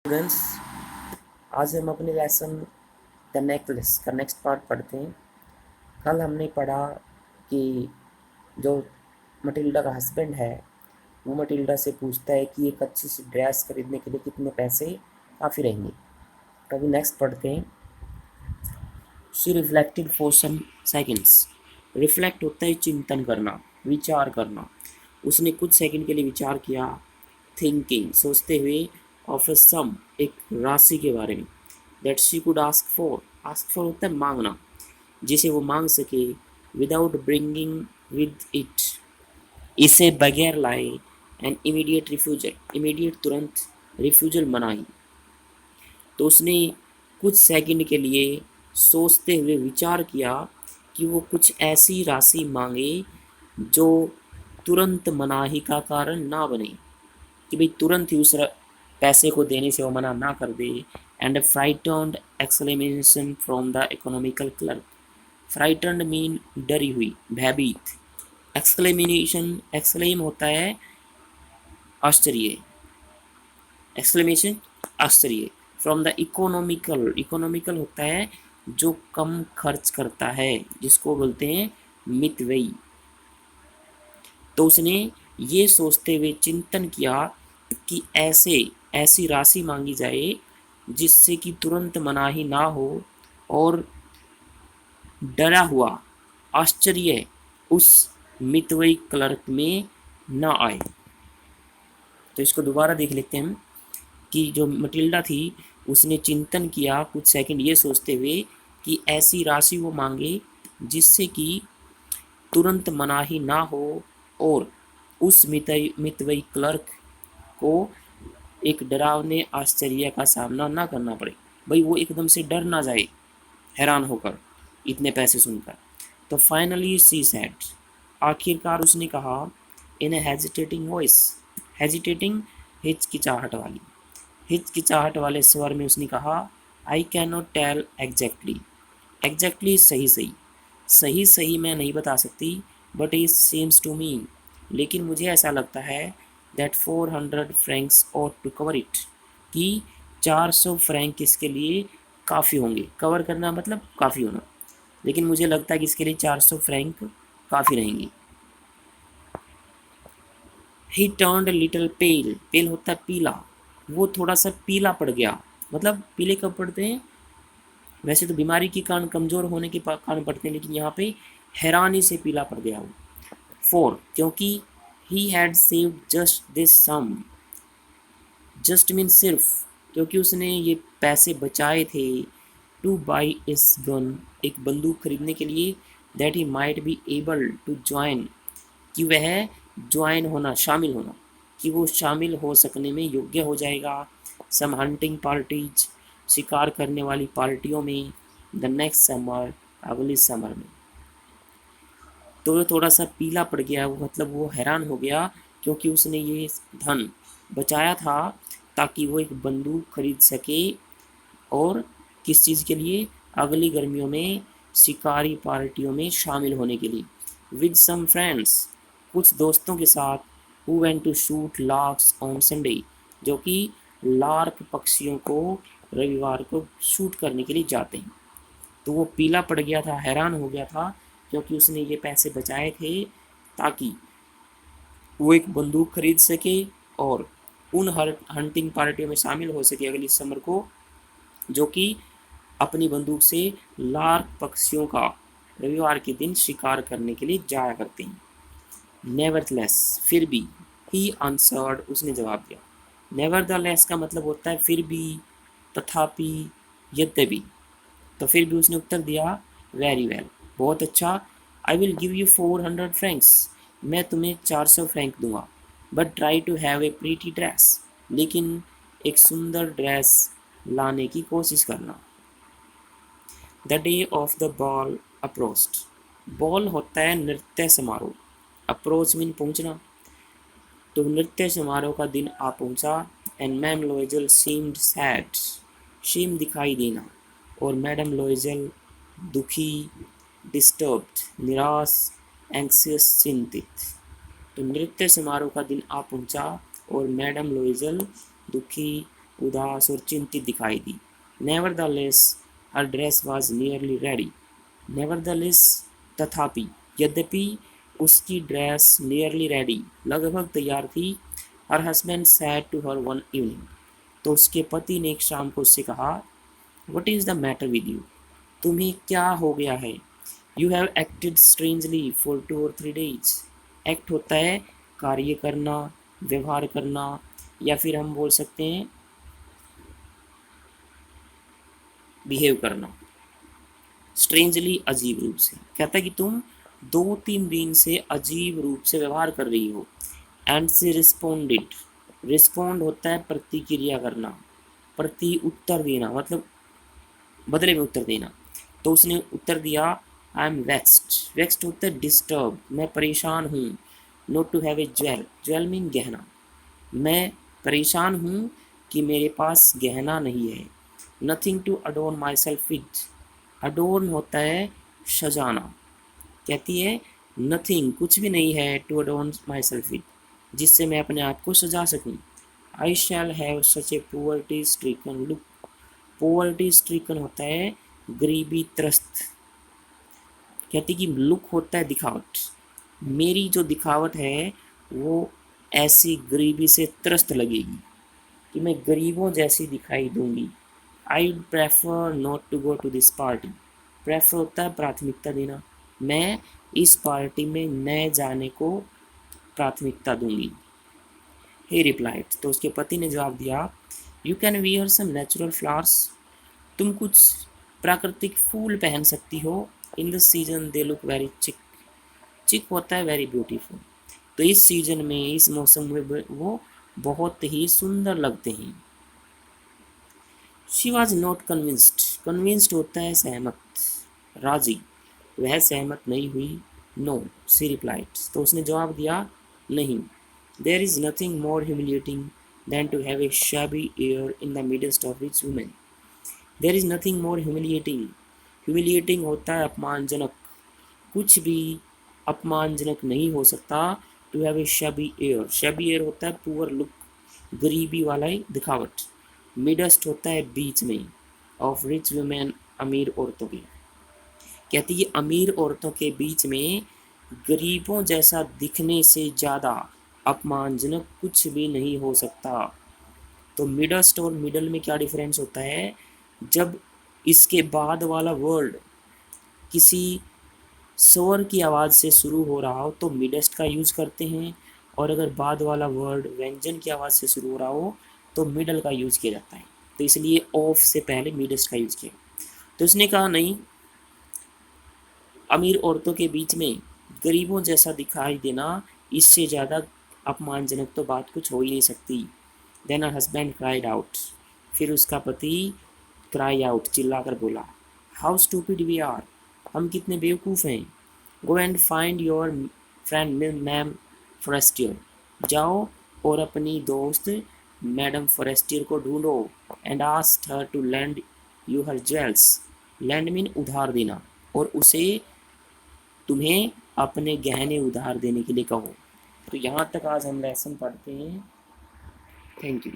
Students, आज हम अपने लेसन द नेकलेस का नेक्स्ट पार्ट पढ़ते हैं। कल हमने पढ़ा कि जो मटिल्डा का हस्बैंड है वो मटिल्डा से पूछता है कि एक अच्छी सी ड्रेस खरीदने के लिए कितने पैसे काफ़ी रहेंगे। तो अभी नेक्स्ट पढ़ते हैं। She reflected for some seconds. Reflect होता है चिंतन करना, विचार करना। उसने कुछ सेकंड के लिए विचार किया। थिंकिंग सोचते हुए, ऑफ अ सम एक राशि के बारे में, that she could ask for होता है मांगना, जिसे वो मांग सके, विदाउट ब्रिंगिंग विद इट, इसे बगैर लाए, एन इमीडिएट रिफ्यूजल, इमीडिएट तुरंत, रिफ्यूजल मनाही। तो उसने कुछ सेकंड के लिए सोचते हुए विचार किया कि वो कुछ ऐसी राशि मांगे जो तुरंत मनाही का कारण ना बने, कि भाई तुरंत ही उस पैसे को देने से वो मना ना कर दे। And frightened exclamation from the economical clerk. Frightened mean डरी हुई, भयभीत। एक्सक्लेमेशन, एक्सक्लेम होता है आश्चर्य, एक्सक्लेमेशन आश्चर्य। फ्रॉम द इकोनॉमिकल, इकोनॉमिकल होता है जो कम खर्च करता है, जिसको बोलते हैं मितव्ययी। तो उसने ये सोचते हुए चिंतन किया कि ऐसी राशि मांगी जाए जिससे कि तुरंत मनाही ना हो, और डरा हुआ आश्चर्य उस मितव्ययी क्लर्क में न आए। तो इसको दोबारा देख लेते हैं कि जो मटिल्डा थी उसने चिंतन किया कुछ सेकंड ये सोचते हुए कि ऐसी राशि वो मांगे जिससे कि तुरंत मनाही ना हो, और उस मितव्ययी क्लर्क को एक डरावने आश्चर्य का सामना ना करना पड़े। भाई वो एकदम से डर ना जाए हैरान होकर इतने पैसे सुनकर। तो फाइनली सी सेड, आखिरकार उसने कहा, in a hesitating voice, hesitating हिचकिचाहट वाली, हिचकिचाहट वाले स्वर में उसने कहा, I can not tell exactly, exactly सही सही, सही सही मैं नहीं बता सकती, but it seems to me, लेकिन मुझे ऐसा लगता है, दैट 400 फ्रैंक्स और टू कवर इट, कि 400 फ्रैंक इसके लिए काफ़ी होंगे। कवर करना मतलब काफ़ी होना, लेकिन मुझे लगता है कि इसके लिए 400 फ्रैंक काफ़ी रहेंगी। ही टर्न्ड लिटिल पेल, पेल होता है पीला, वो थोड़ा सा पीला पड़ गया। मतलब पीले कब पड़ते हैं, वैसे तो बीमारी के कारण, कमज़ोर होने के कारण पड़ते हैं, लेकिन यहाँ पे हैरानी से पीला पड़ गया वो। फोर, क्योंकि he had saved just this sum, just mean सिर्फ, क्योंकि उसने ये पैसे बचाए थे, टू बाई इस गन, एक बंदूक खरीदने के लिए, that he might be able to join, कि वह ज्वाइन होना, शामिल होना, कि वो शामिल हो सकने में योग्य हो जाएगा, सम हंटिंग पार्टीज, शिकार करने वाली पार्टियों में, द नेक्स्ट समर, अगले समर में। तो वो थोड़ा सा पीला पड़ गया, वो मतलब वो हैरान हो गया, क्योंकि उसने ये धन बचाया था ताकि वो एक बंदूक खरीद सके, और किस चीज़ के लिए, अगली गर्मियों में शिकारी पार्टियों में शामिल होने के लिए। विद सम फ्रेंड्स, कुछ दोस्तों के साथ, who went to shoot larks on Sunday, जो कि लार्क पक्षियों को रविवार को शूट करने के लिए जाते हैं। तो वो पीला पड़ गया था, हैरान हो गया था, क्योंकि उसने ये पैसे बचाए थे ताकि वो एक बंदूक खरीद सके और उन हंटिंग पार्टियों में शामिल हो सके अगली समर को, जो कि अपनी बंदूक से लार्क पक्षियों का रविवार के दिन शिकार करने के लिए जाया करते हैं। नेवरदलेस, फिर भी, ही आंसर्ड, उसने जवाब दिया। नेवरदलेस का मतलब होता है फिर भी, तथापि, यद्यपि। तो फिर भी उसने उत्तर दिया, वेरी वेल, बहुत अच्छा, I will give you 400 francs, मैं तुम्हें 400 फ्रैंक दूंगा, but try to have a pretty dress, लेकिन एक सुंदर ड्रेस लाने की कोशिश करना। The day of the ball approached, ball होता है नृत्य समारोह, अप्रोच मीन पहुंचना, तो नृत्य समारोह का दिन आ पहुंचा। एंड मैम लोइजल सीम्ड सैड, शीम दिखाई देना, और मैडम लोइजल दुखी, डिस्टर्ब्ड निराश, एंक्सियस चिंतित। तो नृत्य समारोह का दिन आ पहुंचा और मैडम लोइजल दुखी, उदास और चिंतित दिखाई दी। Nevertheless her dress was nearly ready. Nevertheless तथापि, यद्यपि उसकी ड्रेस नियरली रेडी लगभग तैयार थी। Her husband said to her one evening, तो उसके पति ने एक शाम को उससे कहा, what is the matter with you, तुम्हें क्या हो गया है। You have acted strangely for 2 or 3 days। Act होता है कार्य करना, व्यवहार करना, या फिर हम बोल सकते हैं बिहेव करना। स्ट्रेंजली अजीब रूप से, कहता है कि तुम 2-3 दिन से अजीब रूप से व्यवहार कर रही हो। एंड से रिस्पोंडेड, रिस्पोंड होता है प्रतिक्रिया करना, प्रति उत्तर देना, मतलब बदले में उत्तर देना। तो उसने उत्तर दिया, आई एम वेक्स्ड। वेक्स्ड होता है डिस्टर्ब, मैं परेशान हूँ। Not to have a jewel, jewel mean गहना, मैं परेशान हूँ कि मेरे पास गहना नहीं है। Nothing to adorn myself with, adorn होता है सजाना, कहती है नथिंग कुछ भी नहीं है, to adorn myself with जिससे मैं अपने आप को सजा सकूं। I shall have such a poverty stricken look, poverty stricken होता है गरीबी त्रस्त, कहती कि लुक होता है दिखावट, मेरी जो दिखावट है वो ऐसी गरीबी से त्रस्त लगेगी कि मैं गरीबों जैसी दिखाई दूंगी। I prefer not to go to this party, prefer होता है प्राथमिकता देना, मैं इस पार्टी में न जाने को प्राथमिकता दूंगी। ही रिप्लाइड, तो उसके पति ने जवाब दिया, you can wear some natural flowers, तुम कुछ प्राकृतिक फूल पहन सकती हो। In this season they look very chic, chic होता है वेरी ब्यूटीफुल, तो इस सीजन में, इस मौसम में वो बहुत ही सुंदर लगते हैं। She was not convinced, convinced होता है सहमत, राजी, वह सहमत नहीं हुई। नो सी रिप्लाइड, तो उसने जवाब दिया, नहीं। There is nothing more humiliating than to have a shabby air in the midst of rich women. There is nothing more humiliating. Humiliating होता है अपमानजनक, कुछ भी अपमानजनक नहीं हो सकता। To have a shabby air, shabby air होता है पुअर लुक, गरीबी वाला ही दिखावट। Midst होता है बीच में, of rich women अमीर औरतों की, कहती है अमीर औरतों के बीच में गरीबों जैसा दिखने से ज़्यादा अपमानजनक कुछ भी नहीं हो सकता। तो मिडस्ट और मिडल में क्या डिफरेंस होता है, जब इसके बाद वाला वर्ड किसी स्वर की आवाज़ से शुरू हो रहा हो तो मिडस्ट का यूज़ करते हैं, और अगर बाद वाला वर्ड व्यंजन की आवाज़ से शुरू हो रहा हो तो मिडल का यूज़ किया जाता है। तो इसलिए ऑफ से पहले मिडस्ट का यूज़ किया। तो उसने कहा, नहीं, अमीर औरतों के बीच में गरीबों जैसा दिखाई देना, इससे ज़्यादा अपमानजनक तो बात कुछ हो ही नहीं सकती। Then her husband cried out, फिर उसका पति क्राई आउट, चिल्ला कर बोला, हाउ स्टूपिड वी आर, हम कितने बेवकूफ़ हैं। Go and find your friend ma'am Forestier, जाओ और अपनी दोस्त मैडम फॉरेस्टियर को ढूंढो। And asked her to lend you her jewels, lend mean उधार देना, और उसे तुम्हें अपने गहने उधार देने के लिए कहो। तो यहाँ तक आज हम लेसन पढ़ते हैं। Thank you.